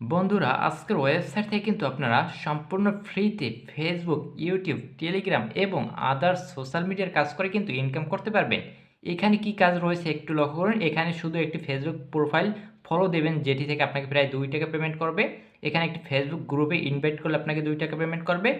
বন্ধুরা আজকের ওয়েবসাইট থেকে কিন্তু আপনারা সম্পূর্ণ ফ্রিতে ফেসবুক, ইউটিউব, টেলিগ্রাম এবং আদার্স সোশ্যাল মিডিয়ার কাজ করে কিন্তু ইনকাম করতে পারবেন। এখানে কি কাজ রয়েছে একটু লক্ষ্য করুন। এখানে শুধু একটি ফেসবুক প্রোফাইল ফলো দেবেন, যেটি থেকে আপনাকে প্রায় 2 টাকা পেমেন্ট করবে। এখানে একটি ফেসবুক গ্রুপে ইনভাইট করলে আপনাকে 2 টাকা পেমেন্ট করবে।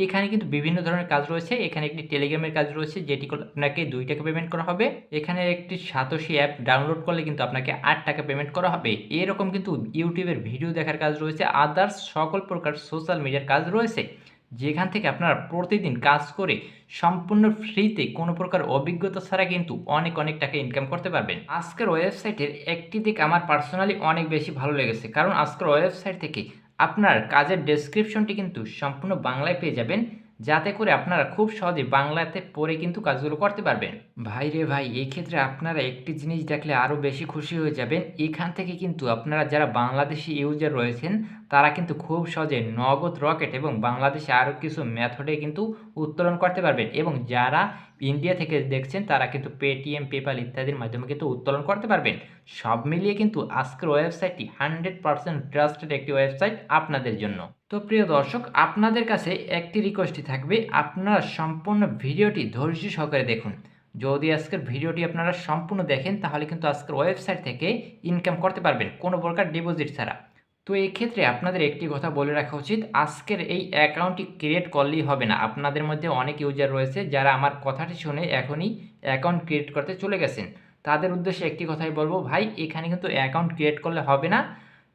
এখানে কিন্তু বিভিন্ন ধরনের কাজ রয়েছে। এখানে একটি টেলিগ্রামের কাজ রয়েছে, যেটি করলে আপনাকে 2 টাকা পেমেন্ট করা হবে। এখানে একটি সাতোশি অ্যাপ ডাউনলোড করলে কিন্তু আপনাকে 8 টাকা পেমেন্ট করা হবে। এরকম কিন্তু ইউটিউবের ভিডিও দেখার কাজ রয়েছে, আদার্স সকল প্রকার সোশ্যাল মিডিয়ার কাজ রয়েছে, যেখান থেকে আপনারা প্রতিদিন কাজ করে সম্পূর্ণ ফ্রিতে কোনো প্রকার অভিজ্ঞতা ছাড়া কিন্তু অনেক অনেক টাকা ইনকাম করতে পারবেন। আজকের ওয়েবসাইটের একটি দিক আমার পার্সোনালি অনেক বেশি ভালো লেগেছে, কারণ আজকের ওয়েবসাইট থেকে আপনার কাজের ডেসক্রিপশনটি কিন্তু সম্পূর্ণ বাংলায় পেয়ে যাবেন, যাতে করে আপনারা খুব সহজে বাংলাতে পড়ে কিন্তু কাজগুলো করতে পারবেন। ভাই রে ভাই, এই ক্ষেত্রে আপনারা একটি জিনিস দেখলে আরও বেশি খুশি হয়ে যাবেন। এখান থেকে কিন্তু আপনারা যারা বাংলাদেশি ইউজার রয়েছেন, তারা কিন্তু খুব সহজে নগদ, রকেট এবং বাংলাদেশে আরও কিছু মেথডে কিন্তু উত্তোলন করতে পারবেন, এবং যারা ইন্ডিয়া থেকে দেখছেন তারা কিন্তু পেটিএম, পেপাল ইত্যাদির মাধ্যমে কিন্তু উত্তোলন করতে পারবেন। সব মিলিয়ে কিন্তু আজকের ওয়েবসাইটটি 100% ট্রাস্টেড একটি ওয়েবসাইট আপনাদের জন্য। তো প্রিয় দর্শক, আপনাদের কাছে একটি রিকোয়েস্টই থাকবে, আপনারা সম্পূর্ণ ভিডিওটি ধৈর্য সহকারে দেখুন। যদি আজকের ভিডিওটি আপনারা সম্পূর্ণ দেখেন, তাহলে কিন্তু আজকের ওয়েবসাইট থেকে ইনকাম করতে পারবেন কোনো প্রকার ডিপোজিট ছাড়া। তো এই ক্ষেত্রে আপনাদের একটি কথা বলে রাখা উচিত, আজকের এই অ্যাকাউন্টটি ক্রিয়েট করলেই হবে না। আপনাদের মধ্যে অনেক ইউজার রয়েছে যারা আমার কথাটি শুনে এখনই অ্যাকাউন্ট ক্রিয়েট করতে চলে গেছেন। তাদের উদ্দেশ্যে একটি কথাই বলবো, ভাই এখানে কিন্তু অ্যাকাউন্ট ক্রিয়েট করলে হবে না,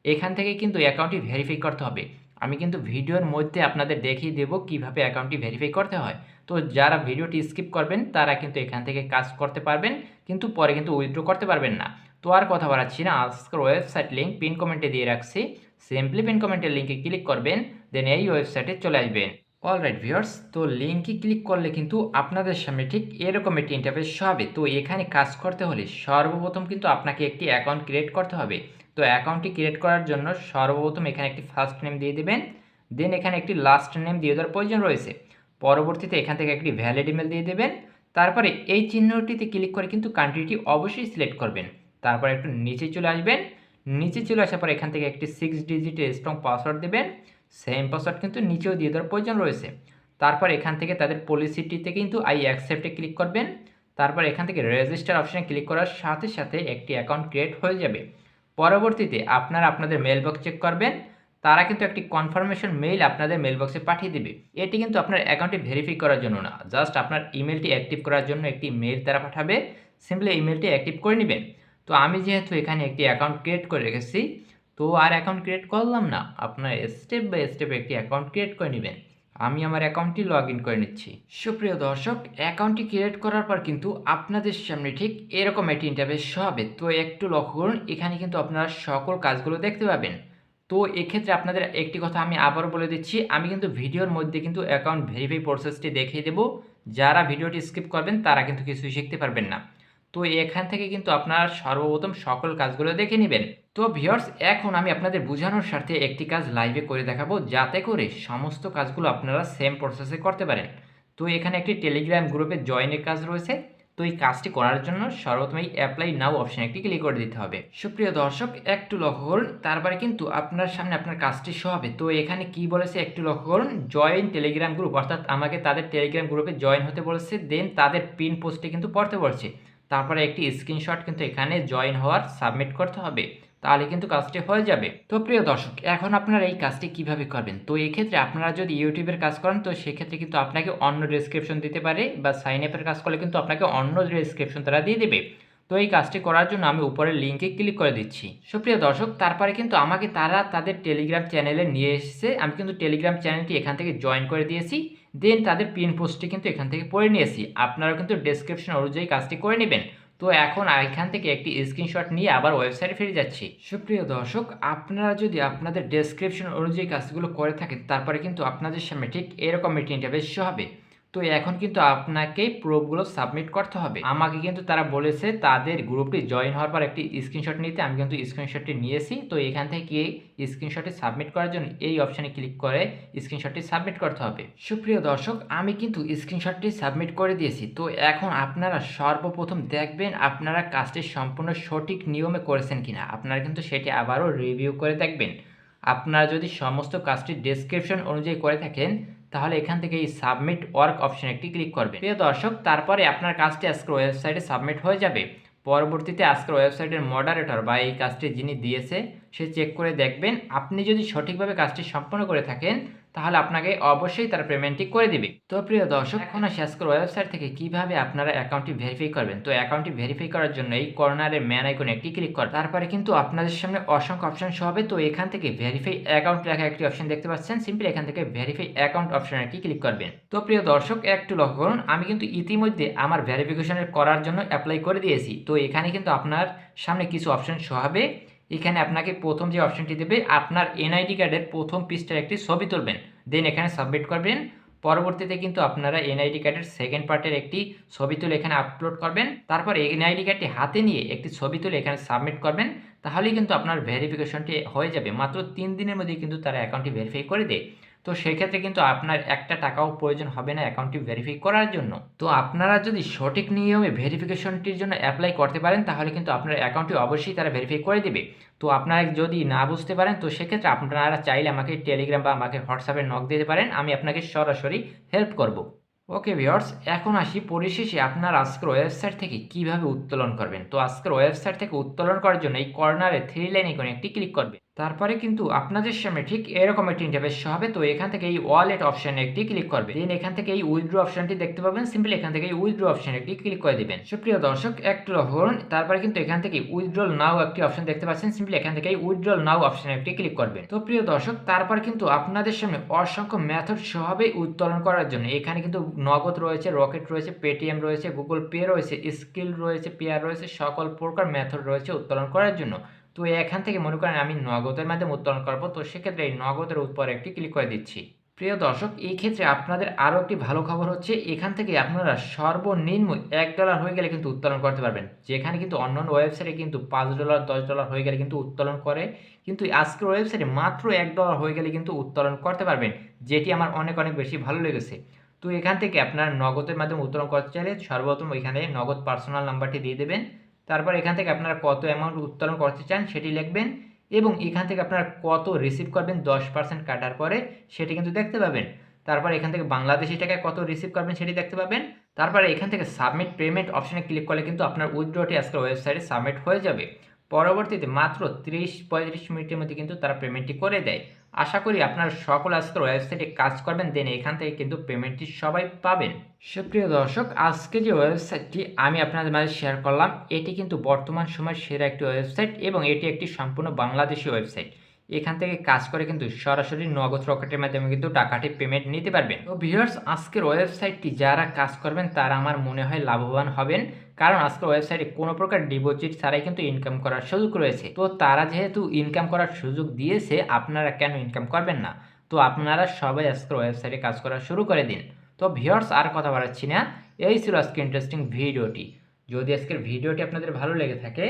এখান থেকে কিন্তু অ্যাকাউন্টটি ভেরিফাই করতে হবে। আমি কিন্তু ভিডিওর মধ্যে আপনাদের দেখিয়ে দেবো কিভাবে অ্যাকাউন্টটি ভেরিফাই করতে হয়। তো যারা ভিডিওটি স্কিপ করবেন তারা কিন্তু এখান থেকে কাজ করতে পারবেন, কিন্তু পরে কিন্তু উইথড্র করতে পারবেন না। তো আর কথা বাড়াচ্ছি না, আজকের ওয়েবসাইট লিঙ্ক পিন কমেন্টে দিয়ে রাখছি। সিম্পলি পিন কমেন্টের লিঙ্কে ক্লিক করবেন, দেন এই ওয়েবসাইটে চলে আসবেন। অলরাইট ভিউয়ার্স, তো লিঙ্কে ক্লিক করলে কিন্তু আপনাদের সামনে ঠিক এরকম একটি ইন্টারফেস হবে। তো এখানে কাজ করতে হলে সর্বপ্রথম কিন্তু আপনাকে একটি অ্যাকাউন্ট ক্রিয়েট করতে হবে। তো অ্যাকাউন্টটি ক্রিয়েট করার জন্য সর্বপ্রথম এখানে একটি ফার্স্ট নেম দিয়ে দেবেন, দেন এখানে একটি লাস্ট নেম দিয়ে দেওয়ার প্রয়োজন রয়েছে। পরবর্তীতে এখান থেকে একটি ভ্যালিড ইমেল দিয়ে দেবেন। তারপরে এই চিহ্নটিতে ক্লিক করে কিন্তু কান্ট্রিটি অবশ্যই সিলেক্ট করবেন। তারপর একটু নিচে চলে আসবেন। নিচে চলে আসার পর এখান থেকে একটি 6 ডিজিটের স্ট্রং পাসওয়ার্ড দেবেন। সেম পাসওয়ার্ড কিন্তু নিচেও দিয়ে দেওয়ার প্রয়োজন রয়েছে। তারপর এখান থেকে তাদের পলিসিটিতে কিন্তু আই অ্যাকসেপ্টে ক্লিক করবেন। তারপর এখান থেকে রেজিস্টার অপশানে ক্লিক করার সাথে সাথে একটি অ্যাকাউন্ট ক্রিয়েট হয়ে যাবে। পরবর্তীতে আপনারা আপনাদের মেল বক্স চেক করবেন, তারা কিন্তু একটি কনফার্মেশন মেইল আপনাদের মেল বক্সে পাঠিয়ে দেবে। এটি কিন্তু আপনার অ্যাকাউন্টটি ভেরিফাই করার জন্য না, জাস্ট আপনার ইমেলটি অ্যাক্টিভ করার জন্য একটি মেইল তারা পাঠাবে। সিম্পলি ইমেলটি অ্যাক্টিভ করে নেবেন। তো আমি যেহেতু এখানে একটি অ্যাকাউন্ট ক্রিয়েট করে রেখেছি, তো আর অ্যাকাউন্ট ক্রিয়েট করলাম না, আপনার স্টেপ বাই স্টেপ একটি অ্যাকাউন্ট ক্রিয়েট করে নেবেন। আমি আমার অ্যাকাউন্টটি লগ ইন করে নিচ্ছি। সুপ্রিয় দর্শক, অ্যাকাউন্টটি ক্রিয়েট করার পর কিন্তু আপনাদের সামনে ঠিক এরকম একটি ইন্টারফেস হবে। তো একটু লক্ষ্য করুন, এখানে কিন্তু আপনারা সকল কাজগুলো দেখতে পাবেন। তো এক্ষেত্রে আপনাদের একটি কথা আমি আবারও বলে দিচ্ছি, আমি কিন্তু ভিডিওর মধ্যে কিন্তু অ্যাকাউন্ট ভেরিফাই প্রসেসটি দেখিয়ে দেবো। যারা ভিডিওটি স্কিপ করবেন তারা কিন্তু কিছুই শিখতে পারবেন না। তো এখান থেকে কিন্তু আপনারা সর্বপ্রথম সকল কাজগুলো দেখে নেবেন। তো ভিউয়ার্স, এখন আমি আপনাদের বোঝানোর স্বার্থে একটি কাজ লাইভে করে দেখাবো, যাতে করে সমস্ত কাজগুলো আপনারা সেম প্রসেসে করতে পারেন। তো এখানে একটি টেলিগ্রাম গ্রুপে জয়েনের কাজ রয়েছে। তো এই কাজটি করার জন্য সর্বপ্রথম এই অ্যাপ্লাই নাও অপশানে একটি ক্লিক করে দিতে হবে। সুপ্রিয় দর্শক, একটু লক্ষ্য করুন, তারপরে কিন্তু আপনার সামনে আপনার কাজটি শো হবে। তো এখানে কি বলেছে একটু লক্ষ্য করুন, জয়েন টেলিগ্রাম গ্রুপ, অর্থাৎ আমাকে তাদের টেলিগ্রাম গ্রুপে জয়েন হতে বলেছে, দেন তাদের পিন পোস্টে কিন্তু পড়তে বলছে। তারপরে একটি স্ক্রিনশট কিন্তু এখানে জয়েন হওয়ার সাবমিট করতে হবে, তাহলে কিন্তু কাজটি হয়ে যাবে। তো প্রিয় দর্শক, এখন আপনারা এই কাজটি কিভাবে করবেন? তো এই ক্ষেত্রে আপনারা যদি ইউটিউবের কাজ করেন, তো সেক্ষেত্রে কিন্তু আপনাকে অন্য ডেসক্রিপশন দিতে পারে, বা সাইন আপের কাজ করলে কিন্তু আপনাকে অন্য ডেসক্রিপশন তারা দিয়ে দেবে। তো এই কাজটি করার জন্য আমি উপরের লিঙ্কে ক্লিক করে দিচ্ছি। সুপ্রিয় দর্শক, তারপরে কিন্তু আমাকে তারা তাদের টেলিগ্রাম চ্যানেলে নিয়ে এসেছে। আমি কিন্তু টেলিগ্রাম চ্যানেলটি এখান থেকে জয়েন করে দিয়েছি, দেন তাদের পিন পোস্টটি কিন্তু এখান থেকে পড়ে নিয়েছি। আপনারাও কিন্তু ডেসক্রিপশন অনুযায়ী কাজটি করে নেবেন। তো এখন এখান থেকে একটি স্ক্রিনশট নিয়ে আবার ওয়েবসাইটে ফিরে যাচ্ছি। সুপ্রিয় দর্শক, আপনারা যদি আপনাদের ডেসক্রিপশন অনুযায়ী কাজগুলো করে থাকেন, তারপরে কিন্তু আপনাদের সামনে ঠিক এরকম একটি ইন্টারফেস শো হবে। তো এখন কিন্তু আপনাকে প্রুফগুলো সাবমিট করতে হবে। আমাকে কিন্তু তারা বলেছে তাদের গ্রুপটি জয়েন হওয়ার পর একটি স্ক্রিনশট নিতে, আমি কিন্তু স্ক্রিনশটটি নিয়েছি। তো এখান থেকে স্ক্রিনশটটি সাবমিট করার জন্য এই অপশানে ক্লিক করে স্ক্রিনশটটি সাবমিট করতে হবে। সুপ্রিয় দর্শক, আমি কিন্তু স্ক্রিনশটটি সাবমিট করে দিয়েছি। তো এখন আপনারা সর্বপ্রথম দেখবেন আপনারা কাজটি সম্পূর্ণ সঠিক নিয়মে করেছেন কিনা। আপনারা কিন্তু সেটি আবারও রিভিউ করে দেখবেন। আপনারা যদি সমস্ত কাজটি ডেসক্রিপশন অনুযায়ী করে থাকেন তাহলে এখান থেকে এই সাবমিট ওয়ার্ক অপশন একটি ক্লিক করবেন। প্রিয় দর্শক, তারপরে আপনার কাজটি আজকের ওয়েবসাইটে সাবমিট হয়ে যাবে। পরবর্তীতে আজকের ওয়েবসাইটের মডারেটর বা এই কাজটি যিনি দিয়েছে সে চেক করে দেখবেন। আপনি যদি সঠিকভাবে কাজটি সম্পন্ন করে থাকেন তাহলে আপনাকে অবশ্যই তার পেমেন্টটি করে দিবে। তো প্রিয় দর্শক, এখন আসি আজকের ওয়েবসাইট থেকে কিভাবে আপনারা অ্যাকাউন্টটি ভেরিফাই করবেন। তো অ্যাকাউন্টটি ভেরিফাই করার জন্য এই কর্নারে ম্যান আইকনে একটি ক্লিক করবেন। তারপরে কিন্তু আপনাদের সামনে অসংখ্য অপশন শো হবে। তো এখান থেকে ভেরিফাই অ্যাকাউন্ট লেখা একটি অপশন দেখতে পাচ্ছেন। সিম্পলি এখান থেকে ভেরিফাই অ্যাকাউন্ট অপশনে একটি ক্লিক করবেন। তো প্রিয় দর্শক, একটু লক্ষ্য করুন, আমি কিন্তু ইতিমধ্যে আমার ভেরিফিকেশনের করার জন্য অ্যাপ্লাই করে দিয়েছি। তো এখানে কিন্তু আপনার সামনে কিছু অপশন শো হবে। এখানে আপনাকে প্রথম যে অপশনটি দেবে, আপনার এনআইডি কার্ডের প্রথম পৃষ্ঠার একটি ছবি তুলবেন, দেন এখানে সাবমিট করবেন। পরবর্তীতে কিন্তু আপনারা এনআইডি কার্ডের সেকেন্ড পার্টের একটি ছবি তুলে এখানে আপলোড করবেন। তারপর এনআইডি কার্ডটি হাতে নিয়ে একটি ছবি তুলে এখানে সাবমিট করবেন। তাহলেই কিন্তু আপনার ভেরিফিকেশনটি হয়ে যাবে। মাত্র 3 দিনের মধ্যেই কিন্তু তারা অ্যাকাউন্টটি ভেরিফাই করে দেয়। তো সেক্ষেত্রে কিন্তু আপনার একটা টাকাও প্রয়োজন হবে না অ্যাকাউন্টটি ভেরিফাই করার জন্য। তো আপনারা যদি সঠিক নিয়মে ভেরিফিকেশনটির জন্য অ্যাপ্লাই করতে পারেন তাহলে কিন্তু আপনার অ্যাকাউন্টটি অবশ্যই তারা ভেরিফাই করে দেবে। তো আপনারা যদি না বুঝতে পারেন তো সেক্ষেত্রে আপনারা চাইলে আমাকে টেলিগ্রাম বা আমাকে হোয়াটসঅ্যাপে নক দিতে পারেন, আমি আপনাকে সরাসরি হেল্প করব। ওকে ভিউয়ার্স, এখন আসি পরিশেষে আপনার আজকের ওয়েবসাইট থেকে কিভাবে উত্তোলন করবেন। তো আজকের ওয়েবসাইট থেকে উত্তোলন করার জন্য এই কর্নারে 3 লাইন আইকনে একটি ক্লিক করবেন। তারপরে কিন্তু আপনাদের সামনে ঠিক এরকম একটি ইন্টারফেস শো হবে। তো এখান থেকে এই ওয়ালেট অপশনে একটি ক্লিক করবেন। দেন এখান থেকে এই উইথড্র অপশনটি দেখতে পাবেন। সিম্পলি এখান থেকে এই উইথড্র অপশনে একটি ক্লিক করে দিবেন। সুপ্রিয় দর্শক, একটু লক্ষ্য করুন, তারপরে কিন্তু এখান থেকে উইথড্রল নাও একটি অপশন দেখতে পাচ্ছেন। সিম্পলি এখান থেকে এই উইথড্রল নাও অপশনে একটি ক্লিক করবেন। তো প্রিয় দর্শক, তারপর কিন্তু আপনাদের সামনে অসংখ্য মেথড শো হবে উত্তোলন করার জন্য। এখানে কিন্তু নগদ রয়েছে, রকেট রয়েছে, পেটিএম রয়েছে, গুগল পে রয়েছে, স্কিল রয়েছে, পেয়ার রয়েছে, সকল প্রকার মেথড রয়েছে উত্তোলন করার জন্য। তো এখান থেকে মনে করেন আমি নগদের মাধ্যমে উত্তোলন করব, তো সেক্ষেত্রে এই নগদের উপর একটি ক্লিক করে দিচ্ছি। প্রিয় দর্শক, এই ক্ষেত্রে আপনাদের আরও একটি ভালো খবর হচ্ছে, এখান থেকে আপনারা সর্বনিম্ন $1 হয়ে গেলে কিন্তু উত্তোলন করতে পারবেন। যেখানে কিন্তু অন্যান্য ওয়েবসাইটে কিন্তু $5 $10 হয়ে গেলে কিন্তু উত্তোলন করে, কিন্তু আজকের ওয়েবসাইটে মাত্র $1 হয়ে গেলে কিন্তু উত্তোলন করতে পারবেন, যেটি আমার অনেক অনেক বেশি ভালো লেগেছে। তো এখান থেকে আপনার নগদের মাধ্যমে উত্তোলন করতে চাইলে সর্বপ্রথম এখানে নগদ পার্সোনাল নাম্বারটি দিয়ে দেবেন। তারপর এখান থেকে আপনারা কত অ্যামাউন্ট উত্তোলন করতে চান সেটি লিখবেন এবং এখান থেকে আপনারা কত রিসিভ করবেন 10% কাটার পরে সেটি কিন্তু দেখতে পাবেন। তারপর এখান থেকে বাংলাদেশি টাকায় কত রিসিভ করবেন সেটি দেখতে পাবেন। তারপরে এখান থেকে সাবমিট পেমেন্ট অপশনে ক্লিক করলে কিন্তু আপনার উইথড্রটি আজকের ওয়েবসাইটে সাবমিট হয়ে যাবে। পরবর্তীতে মাত্র 30-35 মিনিটের মধ্যে কিন্তু তারা পেমেন্টটি করে দেয়। আশা করি আপনারা সকল আজকের ওয়েবসাইটে কাজ করবেন, দেন এখান থেকে কিন্তু পেমেন্টটি সবাই পাবেন। সুপ্রিয় দর্শক, আজকে যে ওয়েবসাইটটি আমি আপনাদের মাঝে শেয়ার করলাম এটি কিন্তু বর্তমান সময়ের সেরা একটি ওয়েবসাইট এবং এটি একটি সম্পূর্ণ বাংলাদেশি ওয়েবসাইট। এখান থেকে কাজ করে কিন্তু সরাসরি নগদ রকেটের মাধ্যমে কিন্তু টাকাটি পেমেন্ট নিতে পারবেন। তো ভিউয়ার্স, আজকের ওয়েবসাইটটি যারা কাজ করবেন তারা আমার মনে হয় লাভবান হবেন, কারণ আজকের ওয়েবসাইটে কোনো প্রকার ডিপোজিট ছাড়াই কিন্তু ইনকাম করার সুযোগ রয়েছে। তো তারা যেহেতু ইনকাম করার সুযোগ দিয়েছে, আপনারা কেন ইনকাম করবেন না? তো আপনারা সবাই আজকের ওয়েবসাইটে কাজ করা শুরু করে দিন। তো ভিউয়ার্স, আর কথা বাড়াচ্ছি না, এই ছিল আজকে ইন্টারেস্টিং ভিডিওটি। যদি আজকের ভিডিওটি আপনাদের ভালো লেগে থাকে,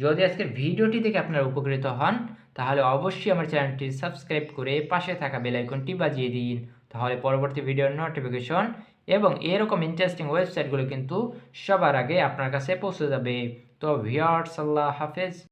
যদি আজকের ভিডিওটি দেখে আপনারা উপকৃত হন, তাহলে অবশ্যই আমার চ্যানেলটি সাবস্ক্রাইব করে পাশে থাকা বেল আইকনটি বাজিয়ে দিন। তাহলে পরবর্তী ভিডিওর নোটিফিকেশন এবং এরকম ইন্টারেস্টিং ওয়েবসাইটগুলো কিন্তু সবার আগে আপনার কাছে পৌঁছে যাবে। তো ভিউয়ার্স, আল্লাহ হাফেজ।